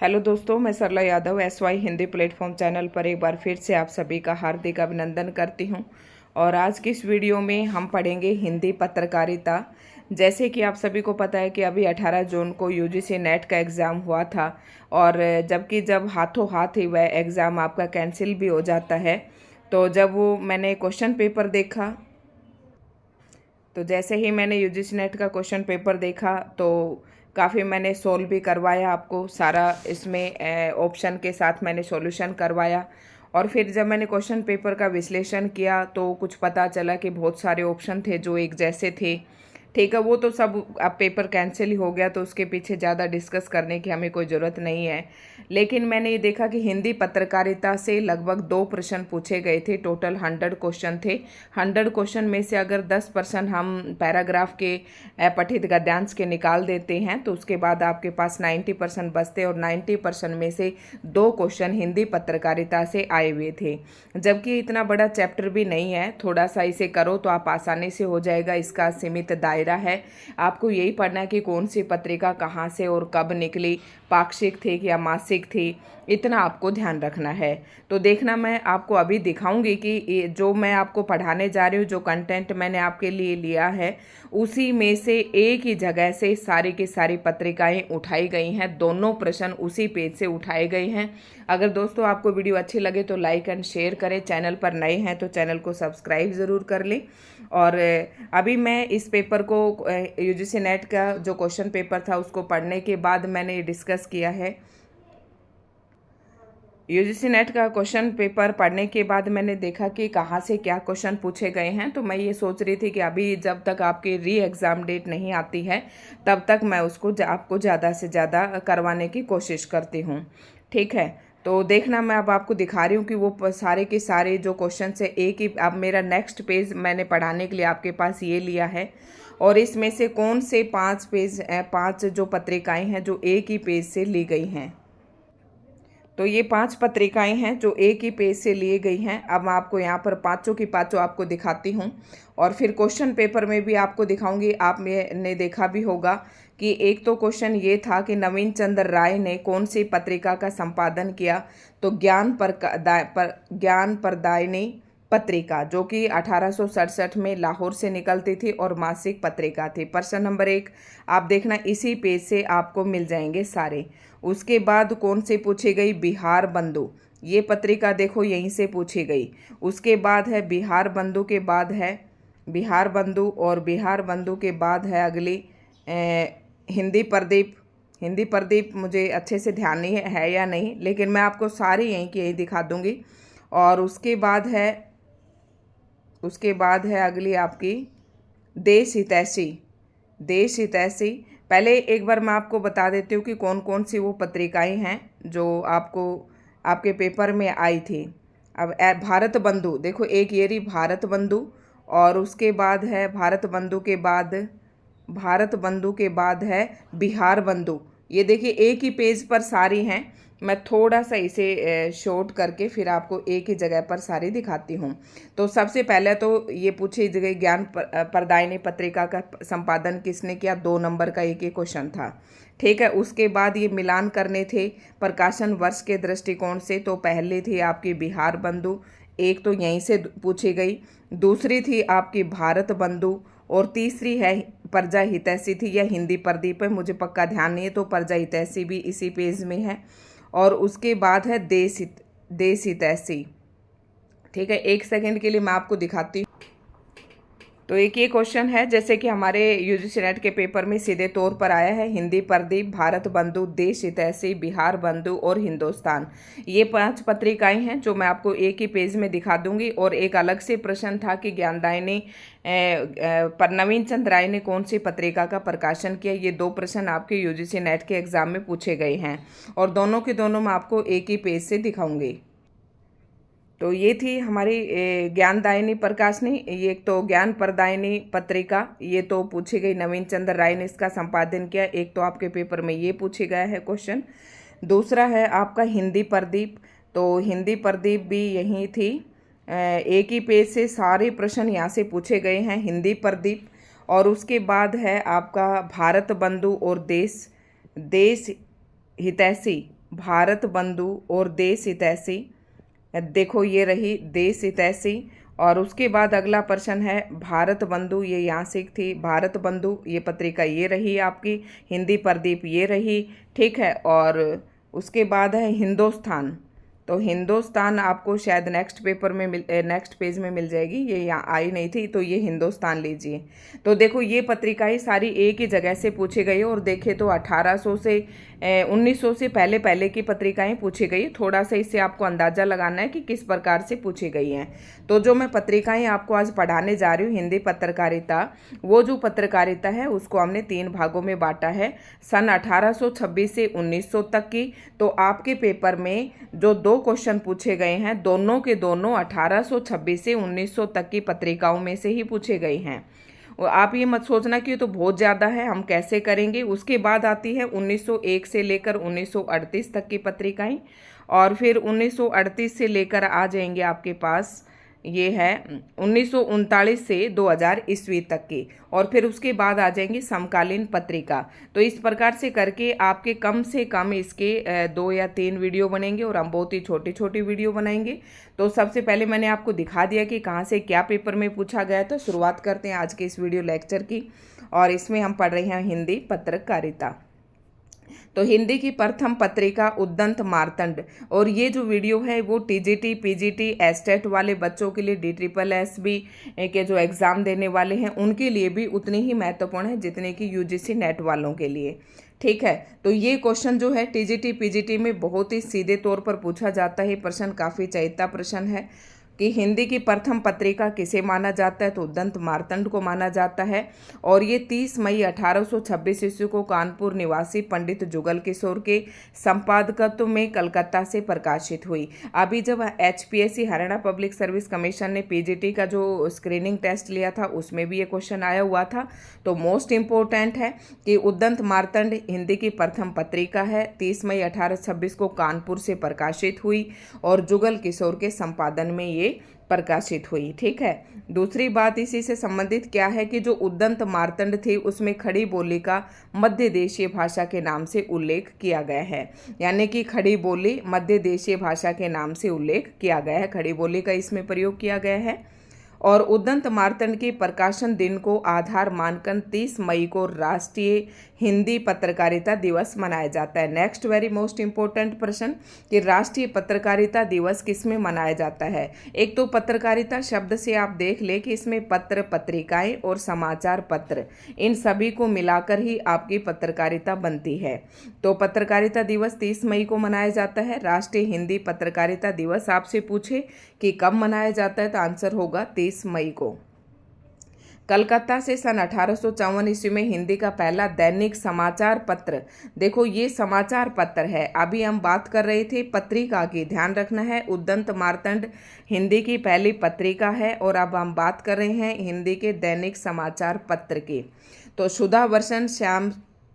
Hello दोस्तों, मैं Sarla Yadav SY Hindi platform channel पर एक बार फिर से आप सभी का हार्दिक अभिनंदन करती हूं। और आज की इस वीडियो में हम पढ़ेंगे हिंदी पत्रकारिता। जैसे कि आप सभी को पता है कि अभी 18 जून को UGC नेट का एग्ज़ाम हुआ था, और जब हाथों हाथ ही वह एग्ज़ाम आपका कैंसिल भी हो जाता है। तो जब वो मैंने क्वेश्चन पेपर देखा, तो जैसे ही मैंने UGC नेट का क्वेश्चन पेपर देखा तो काफ़ी मैंने सोल्व भी करवाया, आपको सारा इसमें ऑप्शन के साथ मैंने सॉल्यूशन करवाया। और फिर जब मैंने क्वेश्चन पेपर का विश्लेषण किया तो कुछ पता चला कि बहुत सारे ऑप्शन थे जो एक जैसे थे। ठीक है, वो तो सब अब पेपर कैंसिल ही हो गया, तो उसके पीछे ज़्यादा डिस्कस करने की हमें कोई ज़रूरत नहीं है। लेकिन मैंने ये देखा कि हिंदी पत्रकारिता से लगभग 2 प्रश्न पूछे गए थे। टोटल 100 क्वेश्चन थे। 100 क्वेश्चन में से अगर 10% हम पैराग्राफ के पठित गद्यांश के निकाल देते हैं तो उसके बाद आपके पास 90% बचते, और 90% में से 2 क्वेश्चन हिंदी पत्रकारिता से आए हुए थे। जबकि इतना बड़ा चैप्टर भी नहीं है, थोड़ा सा इसे करो तो आप आसानी से हो जाएगा। इसका सीमित दायरा है, आपको यही पढ़ना है कि कौन सी पत्रिका कहाँ से और कब निकली, पाक्षिक थी या मासिक थी, इतना आपको ध्यान रखना है। तो देखना, मैं आपको अभी दिखाऊंगी कि जो मैं आपको पढ़ाने जा रही हूँ, जो कंटेंट मैंने आपके लिए लिया है, उसी में से एक ही जगह से सारी की सारी पत्रिकाएं उठाई गई हैं। दोनों प्रश्न उसी पेज से उठाए गए हैं। अगर दोस्तों आपको वीडियो अच्छी लगे तो लाइक एंड शेयर करें। चैनल पर नए हैं तो चैनल को सब्सक्राइब ज़रूर कर लें। और अभी मैं इस पेपर को UGC नेट का जो क्वेश्चन पेपर था उसको पढ़ने के बाद मैंने डिस्कस किया है। UGC नेट का क्वेश्चन पेपर पढ़ने के बाद मैंने देखा कि कहाँ से क्या क्वेश्चन पूछे गए हैं। तो मैं ये सोच रही थी कि अभी जब तक आपकी री एग्ज़ाम डेट नहीं आती है तब तक मैं उसको आपको ज़्यादा से ज़्यादा करवाने की कोशिश करती हूँ। ठीक है, तो देखना, मैं अब आपको दिखा रही हूँ कि वो सारे के सारे जो क्वेश्चन है एक ही। अब मेरा नेक्स्ट पेज मैंने पढ़ाने के लिए आपके पास ये लिया है, और इसमें से कौन से 5 जो पत्रिकाएँ हैं जो एक ही पेज से ली गई हैं। तो ये 5 पत्रिकाएं हैं जो एक ही पेज से लिए गई हैं। अब मैं आपको यहाँ पर पांचों की पांचों आपको दिखाती हूँ, और फिर क्वेश्चन पेपर में भी आपको दिखाऊंगी। आपने देखा भी होगा कि एक तो क्वेश्चन ये था कि नवीन चंद्र राय ने कौन सी पत्रिका का संपादन किया। तो ज्ञान प्रदायिनी पत्रिका, जो कि 1867 में लाहौर से निकलती थी और मासिक पत्रिका थी। प्रश्न नंबर 1 आप देखना, इसी पेज से आपको मिल जाएंगे सारे। उसके बाद कौन से पूछी गई, बिहार बंधु, ये पत्रिका देखो यहीं से पूछी गई। उसके बाद है बिहार बंधु, के बाद है बिहार बंधु, और बिहार बंधु के बाद है अगली हिंदी प्रदीप। हिंदी प्रदीप मुझे अच्छे से ध्यान नहीं है या नहीं, लेकिन मैं आपको सारी यहीं की यहीं दिखा दूंगी। और उसके बाद है अगली आपकी देश हितैषी। देश हितैषी, पहले एक बार मैं आपको बता देती हूँ कि कौन कौन सी वो पत्रिकाएं हैं जो आपको आपके पेपर में आई थी। अब भारत बंधु देखो, एक ये रही भारत बंधु, और उसके बाद है भारत बंधु के बाद है बिहार बंधु। ये देखिए एक ही पेज पर सारी हैं। मैं थोड़ा सा इसे शॉर्ट करके फिर आपको एक ही जगह पर सारी दिखाती हूँ। तो सबसे पहले तो ये पूछी गई ज्ञान प्रदायिनी पत्रिका का संपादन किसने किया, 2 नंबर का एक ही क्वेश्चन था। ठीक है, उसके बाद ये मिलान करने थे प्रकाशन वर्ष के दृष्टिकोण से। तो पहली थी आपकी बिहार बंधु, एक तो यहीं से पूछी गई। दूसरी थी आपकी भारत बंधु, और तीसरी है प्रजा हितैषी थी, या हिंदी प्रदीप है, मुझे पक्का ध्यान नहीं है। तो प्रजा हितैषी भी इसी पेज में है। और उसके बाद है देश हितैषी। ठीक है, एक सेकंड के लिए मैं आपको दिखाती हूँ। तो एक ये क्वेश्चन है, जैसे कि हमारे UGC नेट के पेपर में सीधे तौर पर आया है, हिंदी प्रदीप, भारत बंधु, देश हितैषी, बिहार बंधु और हिंदुस्तान। ये 5 पत्रिकाएं हैं जो मैं आपको एक ही पेज में दिखा दूंगी। और एक अलग से प्रश्न था कि ज्ञानदायिनी पर नवीन चंद्र राय ने कौन सी पत्रिका का प्रकाशन किया। ये 2 प्रश्न आपके UGC नेट के एग्जाम में पूछे गए हैं, और दोनों के दोनों मैं आपको एक ही पेज से दिखाऊंगी। तो ये थी हमारी ज्ञानदायिनी प्रकाशनी, ये एक तो ज्ञान प्रदायिनी पत्रिका, ये तो पूछी गई, नवीन चंद्र राय ने इसका संपादन किया। एक तो आपके पेपर में ये पूछे गया है क्वेश्चन। दूसरा है आपका हिंदी प्रदीप। तो हिंदी प्रदीप भी यही थी, एक ही पेज से सारे प्रश्न यहाँ से पूछे गए हैं, हिंदी प्रदीप। और उसके बाद है आपका भारत बंधु और देश हितैषी। भारत बंधु और देश हितैषी। देखो ये रही देश हितैषी। और उसके बाद अगला प्रश्न है भारत बंधु, ये यहाँ से थी भारत बंधु, ये पत्रिका ये रही आपकी। हिंदी प्रदीप ये रही, ठीक है। और उसके बाद है हिंदुस्तान। तो हिंदुस्तान आपको शायद नेक्स्ट पेज में मिल जाएगी, ये यहाँ आई नहीं थी, तो ये हिंदुस्तान लीजिए। तो देखो ये पत्रिकाएं सारी एक ही जगह से पूछी गई और देखे तो 1800 से 1900 से पहले पहले की पत्रिकाएं पूछी गई। थोड़ा सा इससे आपको अंदाजा लगाना है कि किस प्रकार से पूछी गई हैं। तो जो मैं पत्रिकाएं आपको आज पढ़ाने जा रही हूँ हिंदी पत्रकारिता, वो जो पत्रकारिता है उसको हमने 3 भागों में बांटा है। सन 1826 से 1900 तक की। तो आपके पेपर में जो 2 क्वेश्चन पूछे गए हैं, दोनों के दोनों 1826 से 1900 तक की पत्रिकाओं में से ही पूछे गए हैं। आप ये मत सोचना कि ये तो बहुत ज़्यादा है, हम कैसे करेंगे। उसके बाद आती है 1901 से लेकर 1938 तक की पत्रिकाएं, और फिर 1938 से लेकर आ जाएंगे आपके पास ये है 1939 से 2000 ईस्वी तक की, और फिर उसके बाद आ जाएंगी समकालीन पत्रिका। तो इस प्रकार से करके आपके कम से कम इसके 2 या 3 वीडियो बनेंगे, और हम बहुत ही छोटी छोटी वीडियो बनाएंगे। तो सबसे पहले मैंने आपको दिखा दिया कि कहाँ से क्या पेपर में पूछा गया। तो शुरुआत करते हैं आज के इस वीडियो लेक्चर की, और इसमें हम पढ़ रहे हैं हिंदी पत्रकारिता। तो हिंदी की प्रथम पत्रिका उद्दंत मार्तंड। और ये जो वीडियो है वो टीजीटी, पीजीटी, एस्टेट वाले बच्चों के लिए, DSSB के जो एग्ज़ाम देने वाले हैं उनके लिए भी उतनी ही महत्वपूर्ण है जितने कि यूजीसी नेट वालों के लिए, ठीक है। तो ये क्वेश्चन जो है टीजीटी, पीजीटी में बहुत ही सीधे तौर पर पूछा जाता है। प्रश्न काफ़ी चहेता प्रश्न है कि हिंदी की प्रथम पत्रिका किसे माना जाता है, तो उद्दंत मार्तंड को माना जाता है। और ये 30 मई 1826 ईस्वी को कानपुर निवासी पंडित जुगल किशोर के संपादकत्व में कलकत्ता से प्रकाशित हुई। अभी जब HPSC Haryana public service commission ने पीजीटी का जो स्क्रीनिंग टेस्ट लिया था उसमें भी ये क्वेश्चन आया हुआ था। तो मोस्ट इम्पोर्टेंट है कि उद्दंत मार्तंड हिंदी की प्रथम पत्रिका है, 30 मई 1826 को कानपुर से प्रकाशित हुई और जुगल किशोर के संपादन में ये प्रकाशित हुई, ठीक है। दूसरी बात इसी से संबंधित क्या है कि जो उद्दंत मार्तंड थी उसमें खड़ी बोली का मध्य देशीय भाषा के नाम से उल्लेख किया गया है, यानी कि खड़ी बोली मध्य देशीय भाषा के नाम से उल्लेख किया गया है, खड़ी बोली का इसमें प्रयोग किया गया है। और उद्दंत मार्तंड के प्रकाशन दिन को आधार मानकर 30 मई को राष्ट्रीय हिंदी पत्रकारिता दिवस मनाया जाता है। नेक्स्ट वेरी मोस्ट इम्पोर्टेंट प्रश्न कि राष्ट्रीय पत्रकारिता दिवस किस में मनाया जाता है। एक तो पत्रकारिता शब्द से आप देख ले कि इसमें पत्र, पत्रिकाएं और समाचार पत्र, इन सभी को मिलाकर ही आपकी पत्रकारिता बनती है। तो पत्रकारिता दिवस 30 मई को मनाया जाता है। राष्ट्रीय हिंदी पत्रकारिता दिवस आपसे पूछे कि कब मनाया जाता है, तो आंसर होगा 30 मई को। कलकत्ता से सन 1854 ईस्वी में हिंदी का पहला दैनिक समाचार पत्र, देखो ये समाचार पत्र है, अभी हम बात कर रहे थे पत्रिका की, ध्यान रखना है। उद्दंत मार्तंड हिंदी की पहली पत्रिका है और अब हम बात कर रहे हैं हिंदी के दैनिक समाचार पत्र की। तो सुधा वर्षन श्याम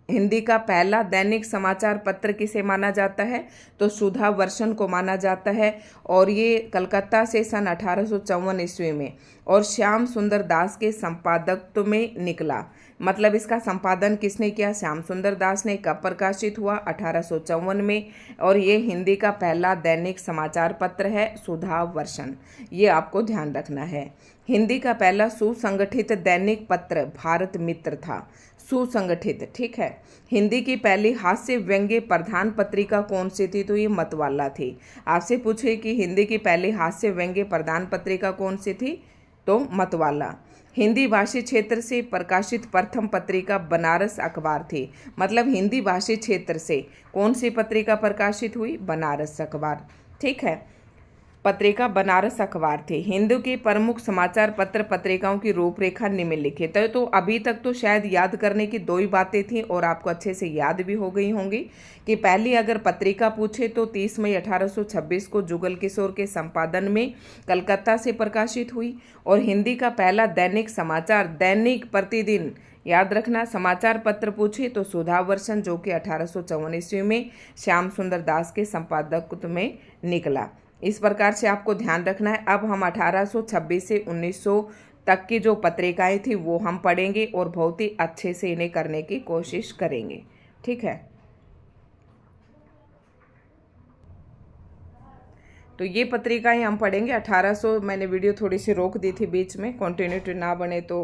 हिंदी का पहला दैनिक समाचार पत्र किसे माना जाता है, तो सुधा वर्षन को माना जाता है। और ये कलकत्ता से सन 1854 ईस्वी में और श्याम सुंदर दास के संपादकत्व में निकला। मतलब इसका संपादन किसने किया, श्याम सुंदर दास ने। कब प्रकाशित हुआ, 1854 में। और ये हिंदी का पहला दैनिक समाचार पत्र है सुधा वर्षन, ये आपको ध्यान रखना है। हिंदी का पहला सुसंगठित दैनिक पत्र भारत मित्र था, सुसंगठित, ठीक है। हिंदी की पहली हास्य व्यंग्य प्रधान पत्रिका कौन सी थी, तो ये मतवाला थी। आपसे पूछे कि हिंदी की पहली हास्य व्यंग्य प्रधान पत्रिका कौन सी थी, तो मतवाला। हिंदी भाषी क्षेत्र से प्रकाशित प्रथम पत्रिका बनारस अखबार थी। मतलब हिंदी भाषी क्षेत्र से कौन सी पत्रिका प्रकाशित हुई, बनारस अखबार, ठीक है। पत्रिका बनारस अखबार थी। हिंदू की प्रमुख समाचार पत्र पत्रिकाओं की रूपरेखा निम्नलिखित है। तो अभी तक तो शायद याद करने की 2 ही बातें थी और आपको अच्छे से याद भी हो गई होंगी कि पहली अगर पत्रिका पूछे तो 30 मई 1826 को जुगल किशोर के संपादन में कलकत्ता से प्रकाशित हुई। और हिंदी का पहला दैनिक समाचार, दैनिक प्रतिदिन, याद रखना, समाचार पत्र पूछे तो सुधा वर्षन, जो कि 1854 ईस्वी में श्याम सुंदर दास के संपादकत्व में निकला। इस प्रकार से आपको ध्यान रखना है। अब हम 1826 से 1900 तक की जो पत्रिकाएं थी वो हम पढ़ेंगे और बहुत ही अच्छे से इन्हें करने की कोशिश करेंगे, ठीक है। तो ये पत्रिकाएं हम पढ़ेंगे 1800। मैंने वीडियो थोड़ी सी रोक दी थी बीच में, कंटिन्यूटी ना बने तो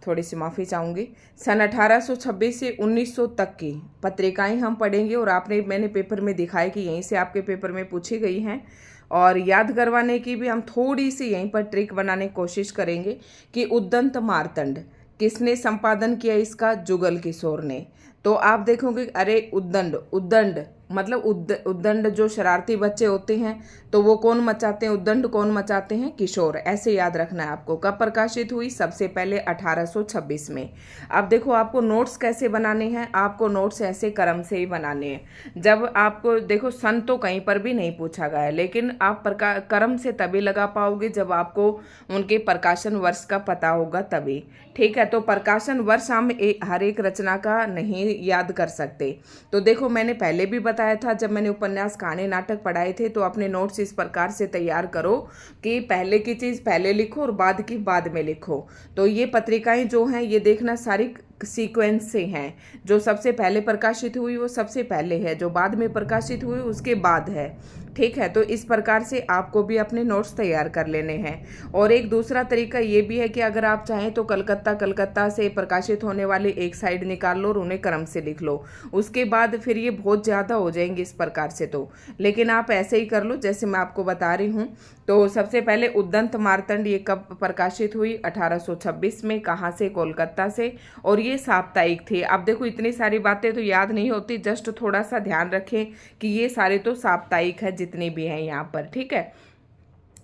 थोड़ी सी माफ़ी चाहूँगी। सन 1826 से 1900 तक की पत्रिकाएं हम पढ़ेंगे और मैंने पेपर में दिखाया कि यहीं से आपके पेपर में पूछी गई हैं, और याद करवाने की भी हम थोड़ी सी यहीं पर ट्रिक बनाने की कोशिश करेंगे कि उद्दंत मार्तंड किसने संपादन किया इसका? जुगल किशोर ने। तो आप देखोगे अरे उद्दंड, उद्दंड मतलब उद्दंड जो शरारती बच्चे होते हैं तो वो कौन मचाते हैं? उद्दंड कौन मचाते हैं? किशोर। ऐसे याद रखना है आपको। कब प्रकाशित हुई? सबसे पहले 1826 में। अब देखो आपको नोट्स कैसे बनाने हैं, आपको नोट्स ऐसे क्रम से ही बनाने हैं। जब आपको देखो सन तो कहीं पर भी नहीं पूछा गया है, लेकिन आप क्रम से तभी लगा पाओगे जब आपको उनके प्रकाशन वर्ष का पता होगा तभी। ठीक है, तो प्रकाशन वर्ष हम हर एक रचना का नहीं याद कर सकते। तो देखो मैंने पहले भी बताया था, जब मैंने उपन्यास, कहानी, नाटक पढ़ाए थे, तो अपने नोट्स इस प्रकार से तैयार करो कि पहले की चीज़ पहले लिखो और बाद की बाद में लिखो। तो ये पत्रिकाएं जो हैं ये देखना सारी सीक्वेंस से हैं। जो सबसे पहले प्रकाशित हुई वो सबसे पहले है, जो बाद में प्रकाशित हुई उसके बाद है। ठीक है, तो इस प्रकार से आपको भी अपने नोट्स तैयार कर लेने हैं। और एक दूसरा तरीका ये भी है कि अगर आप चाहें तो कलकत्ता से प्रकाशित होने वाले एक साइड निकाल लो और उन्हें क्रम से लिख लो। उसके बाद फिर ये बहुत ज़्यादा हो जाएंगे इस प्रकार से, तो लेकिन आप ऐसे ही कर लो जैसे मैं आपको बता रही हूँ। तो सबसे पहले उद्दंत मार्तंड ये कब प्रकाशित हुई? 1826 में। कहाँ से? कोलकाता से। और ये साप्ताहिक थी। अब देखो इतनी सारी बातें तो याद नहीं होती, जस्ट थोड़ा सा ध्यान रखें कि ये सारे तो साप्ताहिक है जितनी भी हैं यहाँ पर। ठीक है,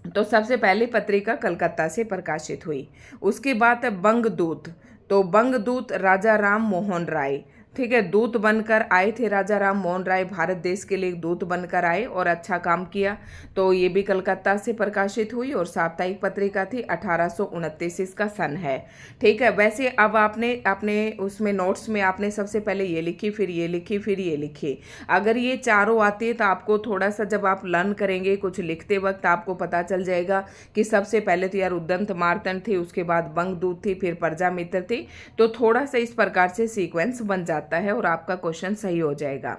तो सबसे पहले पत्रिका कलकत्ता से प्रकाशित हुई। उसके बाद है बंगदूत। तो बंगदूत राजा राम मोहन राय, ठीक है, दूत बनकर आए थे। राजा राम मोहन राय भारत देश के लिए दूत बनकर आए और अच्छा काम किया। तो ये भी कलकत्ता से प्रकाशित हुई और साप्ताहिक पत्रिका थी। 1829 इसका सन है। ठीक है, वैसे अब आपने अपने उसमें नोट्स में आपने सबसे पहले ये लिखी, फिर ये लिखी, फिर ये लिखी। अगर ये चारों आती है तो आपको थोड़ा सा जब आप लर्न करेंगे कुछ लिखते वक्त आपको पता चल जाएगा कि सबसे पहले तो यार उद्दंत मार्तंड थी, उसके बाद बंगदूत थी, फिर प्रजामित्र थी। तो थोड़ा सा इस प्रकार से सीक्वेंस बन जाता है और आपका क्वेश्चन सही हो जाएगा।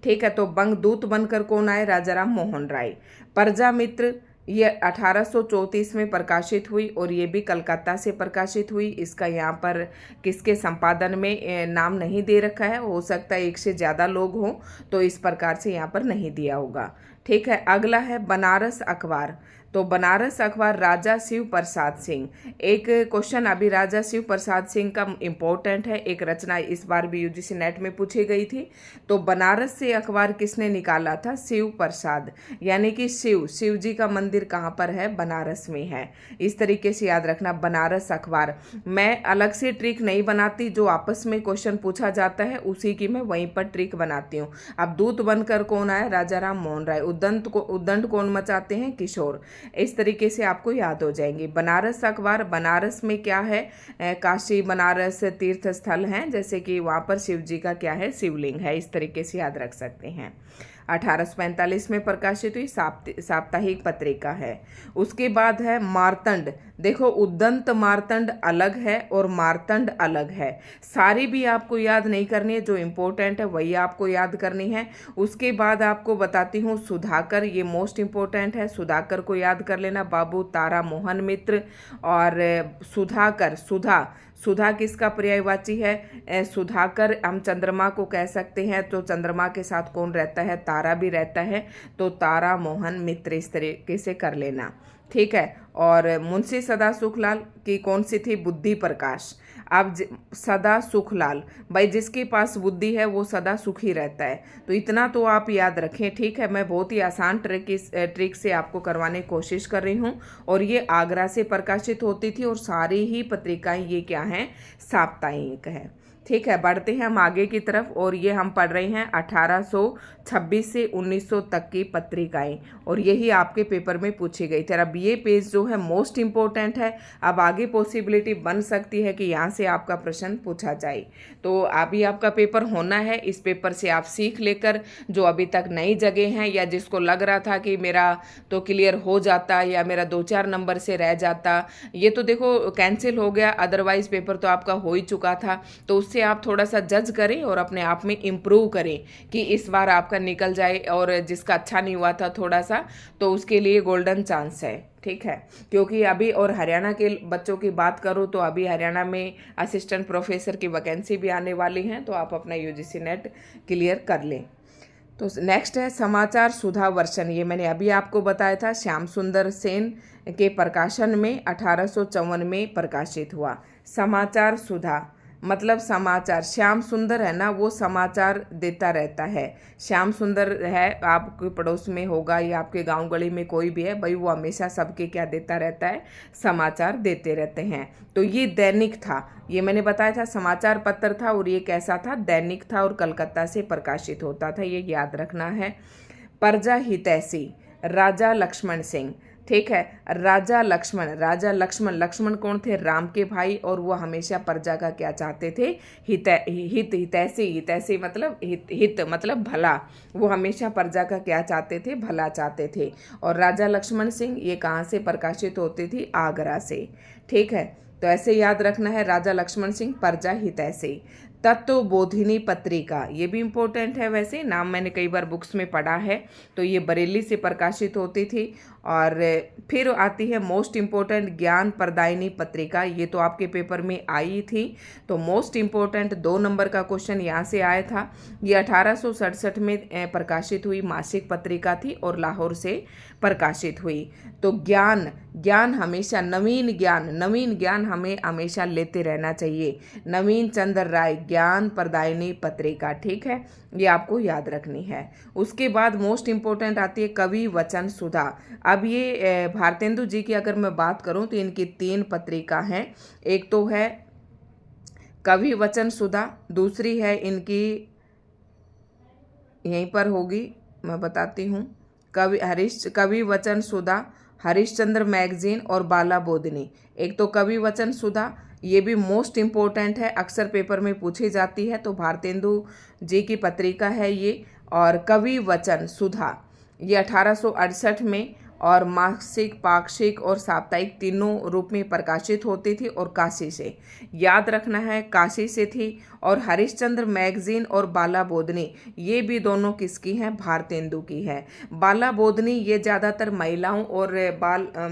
ठीक है, तो बंगदूत बनकर कौन आए? राजाराम मोहन राय। प्रजामित्र ये 1834 में प्रकाशित हुई और ये भी कलकत्ता से प्रकाशित हुई। इसका यहाँ पर किसके संपादन में नाम नहीं दे रखा है, हो सकता है एक से ज़्यादा लोग हों तो इस प्रकार से यहाँ पर नहीं दिया होगा। ठीक है, अगला है बनारस अखबार। तो बनारस अखबार राजा शिव प्रसाद सिंह। एक क्वेश्चन अभी राजा शिव प्रसाद सिंह का इम्पोर्टेंट है, एक रचना इस बार भी यूजीसी नेट में पूछी गई थी। तो बनारस से अखबार किसने निकाला था? शिव प्रसाद, यानी कि शिव जी का मंदिर कहाँ पर है? बनारस में है। इस तरीके से याद रखना बनारस अखबार। मैं अलग से ट्रिक नहीं बनाती, जो आपस में क्वेश्चन पूछा जाता है उसी की मैं वहीं पर ट्रिक बनाती हूँ। अब दूत बनकर कौन आया? राजाराम मोहन राय। उद्दंड कौन मचाते हैं? किशोर। इस तरीके से आपको याद हो जाएंगे। बनारस अखबार, बनारस में क्या है? काशी बनारस तीर्थ स्थल हैं, जैसे कि वहाँ पर शिव जी का क्या है? शिवलिंग है। इस तरीके से याद रख सकते हैं। 1845 में प्रकाशित हुई, साप्ताहिक पत्रिका है। उसके बाद है मार्तंड। देखो उद्दंत मार्तंड अलग है और मार्तंड अलग है। सारी भी आपको याद नहीं करनी है, जो इम्पोर्टेंट है वही आपको याद करनी है। उसके बाद आपको बताती हूँ सुधाकर, ये मोस्ट इम्पोर्टेंट है, सुधाकर को याद कर लेना। बाबू तारा मोहन मित्र और सुधाकर, सुधा किसका पर्यायवाची है? सुधाकर। हम चंद्रमा को कह सकते हैं, तो चंद्रमा के साथ कौन रहता है? तारा भी रहता है, तो तारा मोहन मित्र इस तरीके से कर लेना। ठीक है, और मुंशी सदा सुखलाल की कौन सी थी? बुद्धि प्रकाश। अब सदा सुखलाल, भाई जिसके पास बुद्धि है वो सदा सुखी रहता है, तो इतना तो आप याद रखें। ठीक है, मैं बहुत ही आसान ट्रिक से आपको करवाने की कोशिश कर रही हूँ। और ये आगरा से प्रकाशित होती थी और सारी ही पत्रिकाएं ये क्या हैं? साप्ताहिक है। ठीक है, बढ़ते हैं हम आगे की तरफ और ये हम पढ़ रहे हैं 1826 से 1900 तक की पत्रिकाएं और यही आपके पेपर में पूछी गई थी। अब ये पेज जो है मोस्ट इम्पोर्टेंट है। अब आगे पॉसिबिलिटी बन सकती है कि यहाँ से आपका प्रश्न पूछा जाए, तो अभी आपका पेपर होना है। इस पेपर से आप सीख लेकर जो अभी तक नई जगह हैं या जिसको लग रहा था कि मेरा तो क्लियर हो जाता या मेरा 2-4 नंबर से रह जाता, ये तो देखो कैंसिल हो गया, अदरवाइज पेपर तो आपका हो ही चुका था। तो उससे आप थोड़ा सा जज करें और अपने आप में इम्प्रूव करें कि इस बार आपका निकल जाए, और जिसका अच्छा नहीं हुआ था थोड़ा सा, तो उसके लिए गोल्डन चांस है। ठीक है, क्योंकि अभी और हरियाणा के बच्चों की बात करूँ तो अभी हरियाणा में असिस्टेंट प्रोफेसर की वैकेंसी भी आने वाली हैं, तो आप अपना यूजीसी नेट क्लियर कर लें। तो नेक्स्ट है समाचार सुधा वर्षन। ये मैंने अभी आपको बताया था, श्याम सुंदर सेन के प्रकाशन में 1854 में प्रकाशित हुआ। समाचार सुधा मतलब समाचार, श्याम सुंदर है ना, वो समाचार देता रहता है। श्याम सुंदर है, आपके पड़ोस में होगा या आपके गांव गली में कोई भी है भाई, वो हमेशा सबके क्या देता रहता है, समाचार देते रहते हैं। तो ये दैनिक था, ये मैंने बताया था समाचार पत्र था, और ये कैसा था, दैनिक था, और कलकत्ता से प्रकाशित होता था, ये याद रखना है। प्रजा हितैषी राजा लक्ष्मण सिंह। ठीक है, राजा लक्ष्मण, लक्ष्मण कौन थे, राम के भाई, और वो हमेशा प्रजा का क्या चाहते थे, हितैषी मतलब हित मतलब भला, वो हमेशा प्रजा का क्या चाहते थे, भला चाहते थे। और राजा लक्ष्मण सिंह ये कहाँ से प्रकाशित होती थी, आगरा से। ठीक है, तो ऐसे याद रखना है, राजा लक्ष्मण सिंह प्रजा हितैषी। तत्वबोधिनी पत्रिका, ये भी इम्पोर्टेंट है, वैसे नाम मैंने कई बार बुक्स में पढ़ा है, तो ये बरेली से प्रकाशित होती थी। और फिर आती है मोस्ट इम्पोर्टेंट ज्ञान प्रदायिनी पत्रिका, ये तो आपके पेपर में आई थी। तो मोस्ट इम्पोर्टेंट 2 नंबर का क्वेश्चन यहाँ से आया था। ये 1867 में प्रकाशित हुई मासिक पत्रिका थी और लाहौर से प्रकाशित हुई। तो ज्ञान हमेशा नवीन ज्ञान हमें हमेशा लेते रहना चाहिए। नवीन चंद्र राय ज्ञान प्रदायिनी पत्रिका। ठीक है, ये आपको याद रखनी है। उसके बाद मोस्ट इम्पोर्टेंट आती है कवि वचन सुधा। अब ये भारतेंदु जी की अगर मैं बात करूं तो इनकी 3 पत्रिका हैं। एक तो है कवि वचन सुधा, दूसरी है इनकी यहीं पर होगी, मैं बताती हूँ, कवि वचन सुधा, हरिश्चंद्र मैगजीन और बाला बोधनी। एक तो कवि वचन सुधा, ये भी मोस्ट इम्पोर्टेंट है, अक्सर पेपर में पूछी जाती है, तो भारतेंदु जी की पत्रिका है ये। और कवि वचन सुधा ये 1868 में और मासिक, पाक्षिक और साप्ताहिक तीनों रूप में प्रकाशित होती थी, और काशी से, याद रखना है, काशी से थी। और हरिश्चंद्र मैगजीन और बाला बोधनी ये भी दोनों किसकी हैं, भारतेंदु की है। बाला बोधनी ये ज़्यादातर महिलाओं और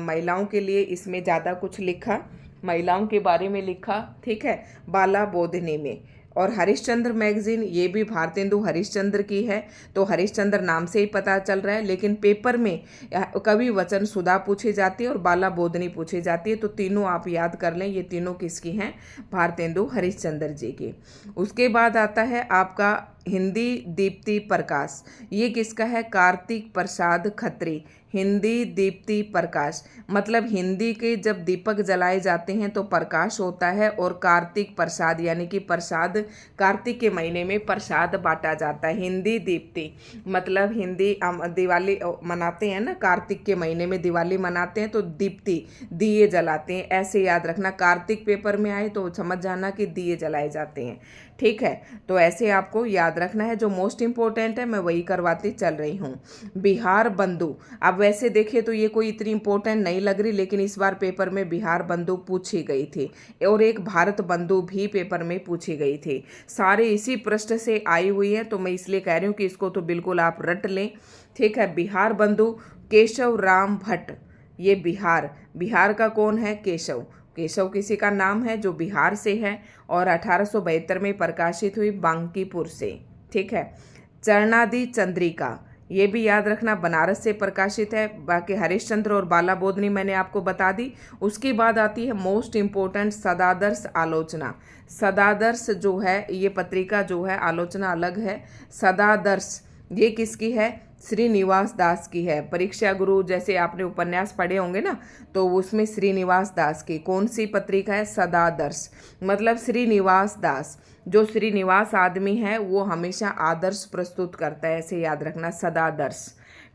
महिलाओं के लिए इसमें ज़्यादा कुछ लिखा, महिलाओं के बारे में लिखा। ठीक है, बाला बोधनी में। और हरिश्चंद्र मैगजीन ये भी भारतेंदु हरिश्चंद्र की है, तो हरिश्चंद्र नाम से ही पता चल रहा है, लेकिन पेपर में कवि वचन सुधा पूछी जाती है और बाला बोधनी पूछी जाती है। तो तीनों आप याद कर लें, ये तीनों किसकी हैं, भारतेंदु हरिश्चंद्र जी की। उसके बाद आता है आपका हिंदी दीप्ति प्रकाश, ये किसका है, कार्तिक प्रसाद खत्री। हिंदी दीप्ति प्रकाश मतलब हिंदी के जब दीपक जलाए जाते हैं तो प्रकाश होता है, और कार्तिक प्रसाद यानी कि प्रसाद, कार्तिक के महीने में प्रसाद बांटा जाता है। हिंदी दीप्ति मतलब हिंदी दिवाली मनाते हैं ना, कार्तिक के महीने में दिवाली मनाते हैं, तो दीप्ति दिए जलाते हैं, ऐसे याद रखना। कार्तिक पेपर में आए तो समझ जाना कि दिए जलाए जाते हैं। ठीक है, तो ऐसे आपको याद रखना है, जो मोस्ट इम्पोर्टेंट है मैं वही करवाती चल रही हूँ। बिहार बंधु, अब वैसे देखिए तो ये कोई इतनी इम्पोर्टेंट नहीं लग रही, लेकिन इस बार पेपर में बिहार बंधु पूछी गई थी, और एक भारत बंधु भी पेपर में पूछी गई थी। सारे इसी पृष्ठ से आई हुई है, तो मैं इसलिए कह रही हूँ कि इसको तो बिल्कुल आप रट लें। ठीक है, बिहार बंधु केशव राम भट्ट, ये बिहार का कौन है, केशव किसी का नाम है जो बिहार से है, और 1872 में प्रकाशित हुई बांकीपुर से। ठीक है, चरणादी चंद्रिका ये भी याद रखना, बनारस से प्रकाशित है। बाकी हरिश्चंद्र और बाला बोधनी मैंने आपको बता दी। उसके बाद आती है मोस्ट इम्पोर्टेंट सदादर्श आलोचना। सदादर्श जो है ये पत्रिका जो है, आलोचना अलग है। सदादर्श ये किसकी है, श्रीनिवास दास की है। परीक्षा गुरु जैसे आपने उपन्यास पढ़े होंगे ना, तो उसमें श्रीनिवास दास की कौन सी पत्रिका है, सदादर्श मतलब श्रीनिवास दास, जो श्रीनिवास आदमी है वो हमेशा आदर्श प्रस्तुत करता है, ऐसे याद रखना, सदादर्श।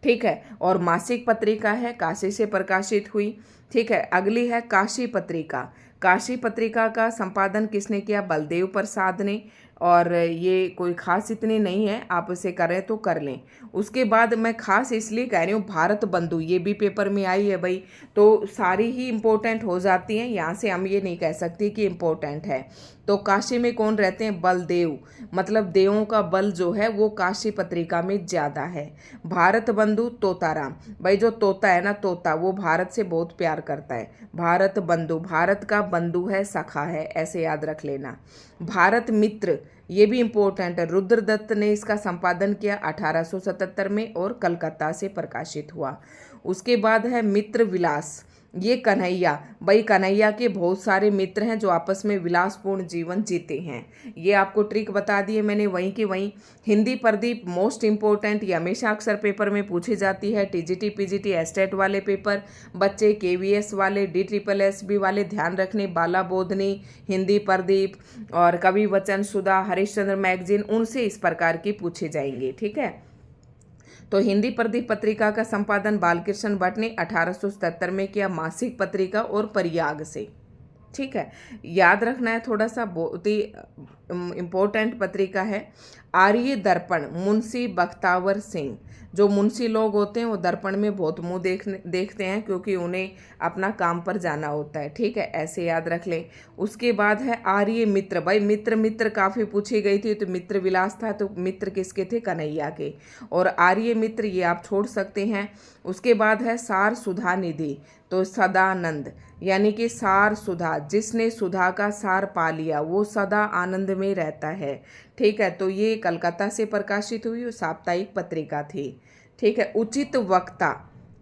ठीक है, और मासिक पत्रिका है, काशी से प्रकाशित हुई। ठीक है, अगली है काशी पत्रिका। काशी पत्रिका का संपादन किसने किया, बलदेव प्रसाद ने। और ये कोई ख़ास इतनी नहीं है, आप इसे करें तो कर लें। उसके बाद मैं ख़ास इसलिए कह रही हूँ भारत बंधु, ये भी पेपर में आई है भाई, तो सारी ही इम्पोर्टेंट हो जाती हैं, यहाँ से हम ये नहीं कह सकते कि इम्पोर्टेंट है। तो काशी में कौन रहते हैं? बलदेव, मतलब देवों का बल जो है वो काशी पत्रिका में ज़्यादा है। भारत बंधु तोताराम, भाई जो तोता है ना, तोता, वो भारत से बहुत प्यार करता है। भारत बंधु, भारत का बंधु है, सखा है, ऐसे याद रख लेना। भारत मित्र, ये भी इम्पोर्टेंट है। रुद्रदत्त ने इसका संपादन किया 1877 में और कलकत्ता से प्रकाशित हुआ। उसके बाद है मित्र विलास, ये कन्हैया, भाई कन्हैया के बहुत सारे मित्र हैं जो आपस में विलासपूर्ण जीवन जीते हैं। ये आपको ट्रिक बता दी है मैंने वहीं की वहीं। हिंदी प्रदीप मोस्ट इम्पोर्टेंट, ये हमेशा अक्सर पेपर में पूछी जाती है। टीजीटी पीजीटी एस्टेट वाले पेपर, बच्चे केवीएस वाले, DSSS वाले ध्यान रखने। बाला बोधनी, हिंदी प्रदीप और कवि वचन सुधा, हरिश्चंद्र मैगजीन, उनसे इस प्रकार की पूछे जाएंगे। ठीक है, तो हिंदी प्रदीप पत्रिका का संपादन बालकृष्ण भट्ट ने 1877 में किया, मासिक पत्रिका और परियाग से। ठीक है, याद रखना है थोड़ा सा, बहुत ही इम्पोर्टेंट पत्रिका है। आर्य दर्पण, मुंशी बख्तावर सिंह, जो मुंशी लोग होते हैं वो दर्पण में बहुत मुंह देखते हैं क्योंकि उन्हें अपना काम पर जाना होता है। ठीक है, ऐसे याद रख लें। उसके बाद है आर्य मित्र, भाई मित्र मित्र काफ़ी पूछी गई थी, तो मित्र विलास था, तो मित्र किसके थे? कन्हैया के। और आर्य मित्र ये आप छोड़ सकते हैं। उसके बाद है सार सुधा निधि, तो सदानंद, यानी कि सार सुधा, जिसने सुधा का सार पा लिया वो सदा आनंद में रहता है। ठीक है, तो ये कलकत्ता से प्रकाशित हुई साप्ताहिक पत्रिका थी। ठीक है, उचित वक्ता,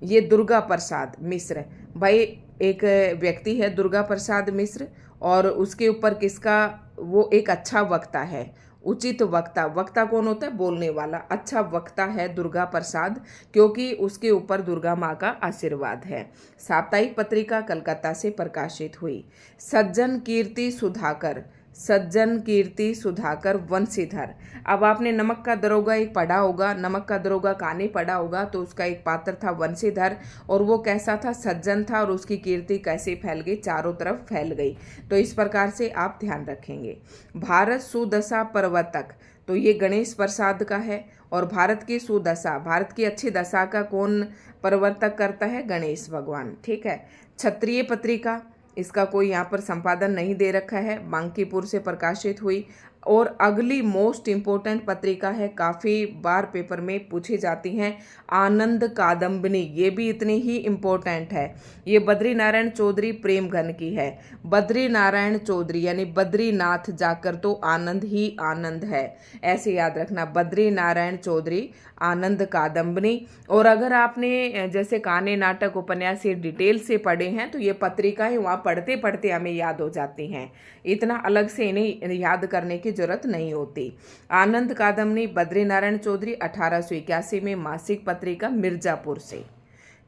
ये दुर्गा प्रसाद मिश्र, भाई एक व्यक्ति है दुर्गा प्रसाद मिश्र, और उसके ऊपर किसका, वो एक अच्छा वक्ता है। उचित वक्ता, वक्ता कौन होता है? बोलने वाला। अच्छा वक्ता है दुर्गा प्रसाद, क्योंकि उसके ऊपर दुर्गा माँ का आशीर्वाद है। साप्ताहिक पत्रिका कलकत्ता से प्रकाशित हुई। सज्जन कीर्ति सुधाकर, सज्जन कीर्ति सुधाकर वंशीधर। अब आपने नमक का दरोगा एक पढ़ा होगा, नमक का दरोगा कहानी पढ़ा होगा, तो उसका एक पात्र था वंशीधर, और वो कैसा था? सज्जन था, और उसकी कीर्ति कैसे फैल गई? चारों तरफ फैल गई। तो इस प्रकार से आप ध्यान रखेंगे। भारत सुदशा प्रवर्तक, तो ये गणेश प्रसाद का है। और भारत की सुदशा, भारत की अच्छी दशा का कौन प्रवर्तक करता है? गणेश भगवान। ठीक है, क्षत्रिय पत्रिका, इसका कोई यहाँ पर संपादन नहीं दे रखा है, बांकीपुर से प्रकाशित हुई। और अगली मोस्ट इम्पोर्टेंट पत्रिका है, काफ़ी बार पेपर में पूछी जाती हैं, आनंद कादम्बिनी, ये भी इतनी ही इम्पोर्टेंट है। ये बद्री नारायण चौधरी प्रेमघन की है। बद्री नारायण चौधरी यानी बद्रीनाथ जाकर तो आनंद ही आनंद है, ऐसे याद रखना। बद्री नारायण चौधरी, आनंद कादम्बिनी। और अगर आपने जैसे कहानी नाटक उपन्यास ये डिटेल से पढ़े हैं तो ये पत्रिकाएं वहाँ पढ़ते पढ़ते हमें याद हो जाती हैं, इतना अलग से इन्हें याद करने की जरूरत नहीं होती। आनंद कादम्बिनी, बद्री नारायण चौधरी, 1881 में मासिक पत्रिका मिर्जापुर से।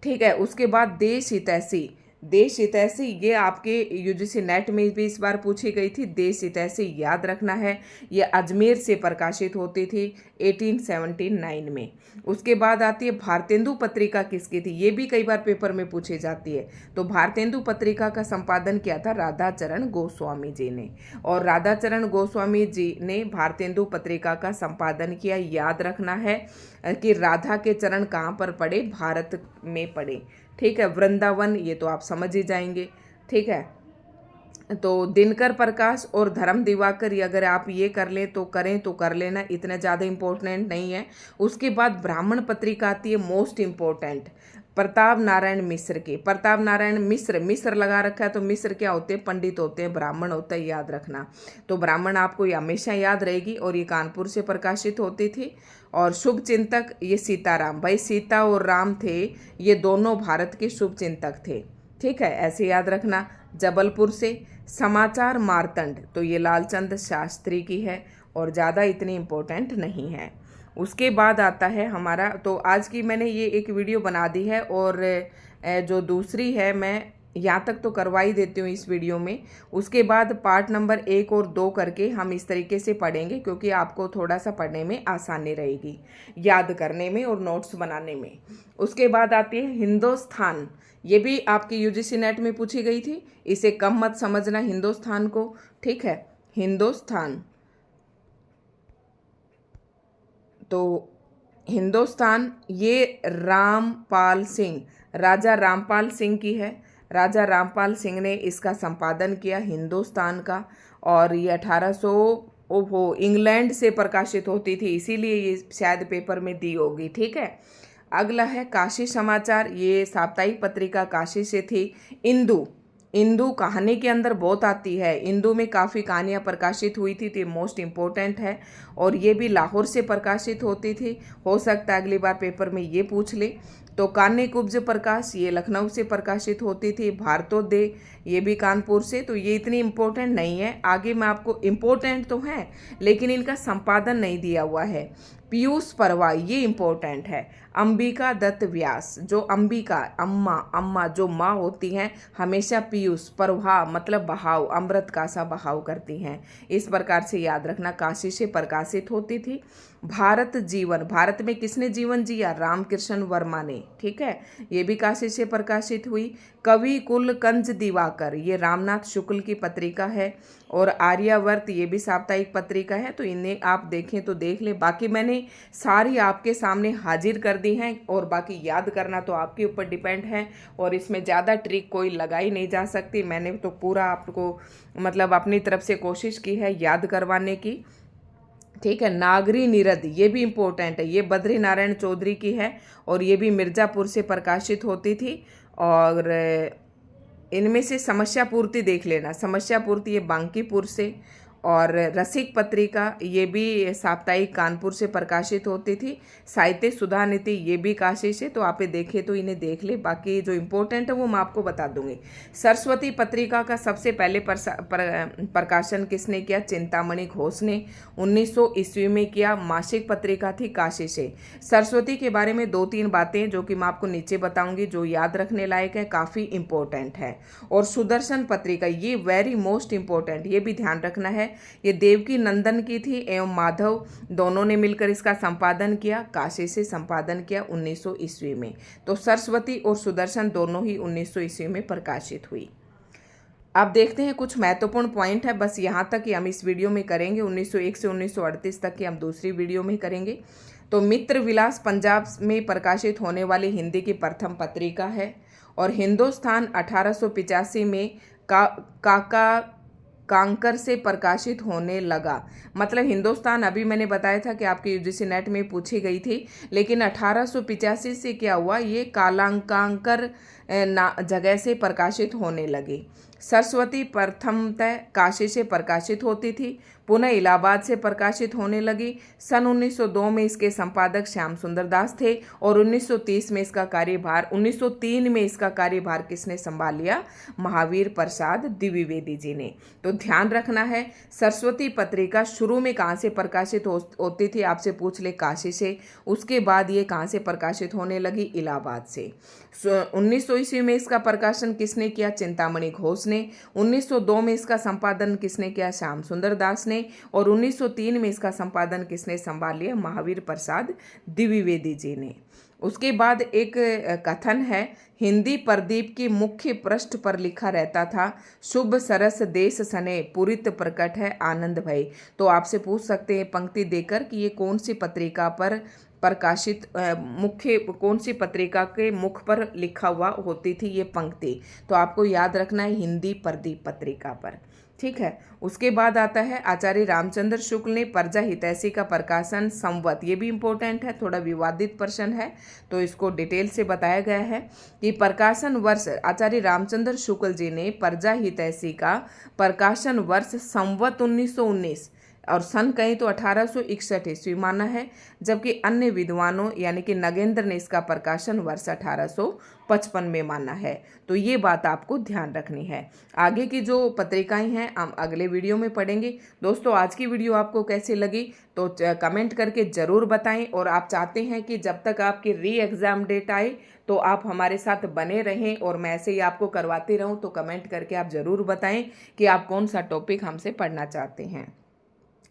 ठीक है, उसके बाद देश हितैषी, देश हितैषी ये आपके यूजीसी नेट में भी इस बार पूछी गई थी। देश हितैषी याद रखना है, ये अजमेर से प्रकाशित होती थी 1879 में। उसके बाद आती है भारतेंदु पत्रिका, किसकी थी? ये भी कई बार पेपर में पूछी जाती है। तो भारतेंदु पत्रिका का संपादन किया था राधाचरण गोस्वामी जी ने, और राधाचरण गोस्वामी जी ने भारतेंदु पत्रिका का संपादन किया। याद रखना है कि राधा के चरण कहाँ पर पड़े? भारत में पड़े। ठीक है, वृंदावन, ये तो आप समझ ही जाएंगे। ठीक है, तो दिनकर प्रकाश और धर्म दिवाकर, ये अगर आप ये कर लें तो करें तो कर लेना, इतना ज़्यादा इम्पोर्टेंट नहीं है। उसके बाद ब्राह्मण पत्रिका आती है मोस्ट इम्पोर्टेंट, प्रताप नारायण मिश्र की। प्रताप नारायण मिश्र, मिश्र लगा रखा है, तो मिश्र क्या होते हैं? पंडित होते हैं, ब्राह्मण होता है, याद रखना। तो ब्राह्मण आपको ये हमेशा याद रहेगी, और ये कानपुर से प्रकाशित होती थी। और शुभ चिंतक, ये सीताराम, भाई सीता और राम थे, ये दोनों भारत के शुभ चिंतक थे। ठीक है, ऐसे याद रखना। जबलपुर से समाचार मार्तंड, तो ये लालचंद शास्त्री की है, और ज़्यादा इतनी इम्पोर्टेंट नहीं है। उसके बाद आता है हमारा, तो आज की मैंने ये एक वीडियो बना दी है, और जो दूसरी है मैं यहाँ तक तो करवा ही देती हूँ इस वीडियो में। उसके बाद पार्ट नंबर 1 और 2 करके हम इस तरीके से पढ़ेंगे, क्योंकि आपको थोड़ा सा पढ़ने में आसानी रहेगी, याद करने में और नोट्स बनाने में। उसके बाद आती है हिंदुस्तान, ये भी आपकी यूजीसी नेट में पूछी गई थी, इसे कम मत समझना हिंदुस्तान को। ठीक है, हिंदुस्तान, तो हिंदुस्तान ये रामपाल सिंह, राजा रामपाल सिंह की है। राजा रामपाल सिंह ने इसका संपादन किया हिंदुस्तान का, और ये 1800 वो इंग्लैंड से प्रकाशित होती थी, इसीलिए ये शायद पेपर में दी होगी। ठीक है, अगला है काशी समाचार, ये साप्ताहिक पत्रिका काशी से थी। इंदु, इंदु कहानी के अंदर बहुत आती है, इंदु में काफ़ी कहानियाँ प्रकाशित हुई थी, तो ये मोस्ट इम्पोर्टेंट है। और ये भी लाहौर से प्रकाशित होती थी, हो सकता है अगली बार पेपर में ये पूछ ले। तो कान्य कुब्ज प्रकाश, ये लखनऊ से प्रकाशित होती थी। भारतोदय, ये भी कानपुर से। तो ये इतनी इम्पोर्टेंट नहीं है, आगे मैं आपको, इम्पोर्टेंट तो है लेकिन इनका संपादन नहीं दिया हुआ है। पीयूष परवा, ये इम्पोर्टेंट है। अंबिका दत्त व्यास, जो अंबिका अम्मा जो माँ होती हैं, हमेशा पीयूष परवा मतलब बहाव, अमृत का सा बहाव करती हैं, इस प्रकार से याद रखना। काशी से प्रकाशित होती थी। भारत जीवन, भारत में किसने जीवन जिया? रामकृष्ण वर्मा ने। ठीक है, ये भी काशी से प्रकाशित हुई। कवि कुल कंज दिवाकर, ये रामनाथ शुक्ल की पत्रिका है। और आर्यावर्त, ये भी साप्ताहिक पत्रिका है। तो इन्हें आप देखें तो देख लें, बाकी मैंने सारी आपके सामने हाजिर कर दी हैं, और बाकी याद करना तो आपके ऊपर डिपेंड है, और इसमें ज़्यादा ट्रिक कोई लगाई नहीं जा सकती। मैंने तो पूरा आपको मतलब अपनी तरफ से कोशिश की है याद करवाने की। ठीक है, नागरी निरद, ये भी इम्पोर्टेंट है, ये बद्री नारायण चौधरी की है, और ये भी मिर्ज़ापुर से प्रकाशित होती थी। और इनमें से समस्या पूर्ति देख लेना, समस्या पूर्ति ये बांकीपुर से। और रसिक पत्रिका, ये भी साप्ताहिक कानपुर से प्रकाशित होती थी। साहित्य सुधा नीति, ये भी काशी से। तो आप देखें तो इन्हें देख ले, बाकी जो इम्पोर्टेंट है वो मैं आपको बता दूंगी। सरस्वती पत्रिका का सबसे पहले प्रकाशन किसने किया? चिंतामणि घोष ने 1900 ईस्वी में किया। मासिक पत्रिका थी काशी से। सरस्वती के बारे में 2-3 बातें जो कि मैं आपको नीचे बताऊंगी, जो याद रखने लायक है, काफ़ी इंपॉर्टेंट है। और सुदर्शन पत्रिका, ये वेरी मोस्ट इंपॉर्टेंट, ये भी ध्यान रखना है। ये देवकी नंदन की थी एवं माधव दोनों ने मिलकर इसका संपादन किया, काशी से संपादन किया 1900 ईस्वी में। तो सरस्वती और सुदर्शन दोनों ही 1900 ईस्वी में प्रकाशित हुई। अब देखते हैं कुछ महत्वपूर्ण पॉइंट है, बस यहाँ तक ही हम इस वीडियो में करेंगे। 1901 से 1938 तक की हम दूसरी वीडियो में करेंगे। तो मित्र विलास पंजाब में प्रकाशित होने वाली हिंदी की प्रथम पत्रिका है। और हिंदुस्तान 1885 में काका कांकर से प्रकाशित होने लगा। मतलब हिंदुस्तान अभी मैंने बताया था कि आपके यूजीसी नेट में पूछी गई थी, लेकिन 1885 से क्या हुआ, ये कालांकांकर जगह से प्रकाशित होने लगी। सरस्वती प्रथमतः काशी से प्रकाशित होती थी, पुनः इलाहाबाद से प्रकाशित होने लगी। सन 1902 में इसके संपादक श्याम सुंदर दास थे, और 1930 में इसका कार्यभार 1903 में इसका कार्यभार किसने संभाल लिया? महावीर प्रसाद द्विवेदी जी ने। तो ध्यान रखना है, सरस्वती पत्रिका शुरू में कहाँ से प्रकाशित होती थी? आपसे पूछ ले, काशी से। उसके बाद ये कहाँ से प्रकाशित होने लगी? इलाहाबाद से। 1900 ईस्वी में इसका प्रकाशन किसने किया? चिंतामणि घोष ने। 1902 में इसका संपादन किसने किया? श्याम सुंदर दास ने। और 1903 में इसका संपादन किसने संभाल लिया? महावीर प्रसाद द्विवेदी जी ने। उसके बाद एक कथन है, हिंदी प्रदीप की मुख्य पृष्ठ पर लिखा रहता था, शुभ सरस देश सने पुरित प्रकट है आनंद भय। तो आपसे पूछ सकते हैं पंक्ति देकर कि ये कौन सी पत्रिका पर प्रकाशित, मुख्य कौन सी पत्रिका के मुख पर लिखा हुआ होती थी ये पंक्ति? तो आपको याद रखना है, हिंदी प्रदीप पत्रिका पर। ठीक है, उसके बाद आता है आचार्य रामचंद्र शुक्ल ने प्रजा हितैषी का प्रकाशन संवत, ये भी इम्पोर्टेंट है, थोड़ा विवादित प्रश्न है, तो इसको डिटेल से बताया गया है कि प्रकाशन वर्ष आचार्य रामचंद्र शुक्ल जी ने प्रजा हितैषी का प्रकाशन वर्ष संवत 1919 और सन कहीं तो 1861 ईस्वी माना है, जबकि अन्य विद्वानों यानी कि नगेंद्र ने इसका प्रकाशन वर्ष 1855 में माना है। तो ये बात आपको ध्यान रखनी है। आगे की जो पत्रिकाएं हैं हम अगले वीडियो में पढ़ेंगे। दोस्तों, आज की वीडियो आपको कैसी लगी तो कमेंट करके ज़रूर बताएं, और आप चाहते हैं कि जब तक आपकी री एग्ज़ाम डेट आए तो आप हमारे साथ बने रहें और मैं ऐसे ही आपको करवाती रहूं, तो कमेंट करके आप ज़रूर बताएं कि आप कौन सा टॉपिक हमसे पढ़ना चाहते हैं।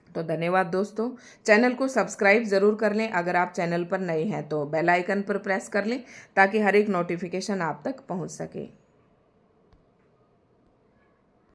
तो धन्यवाद दोस्तों, चैनल को सब्सक्राइब ज़रूर कर लें, अगर आप चैनल पर नए हैं तो बेल आइकन पर प्रेस कर लें ताकि हर एक नोटिफिकेशन आप तक पहुंच सके।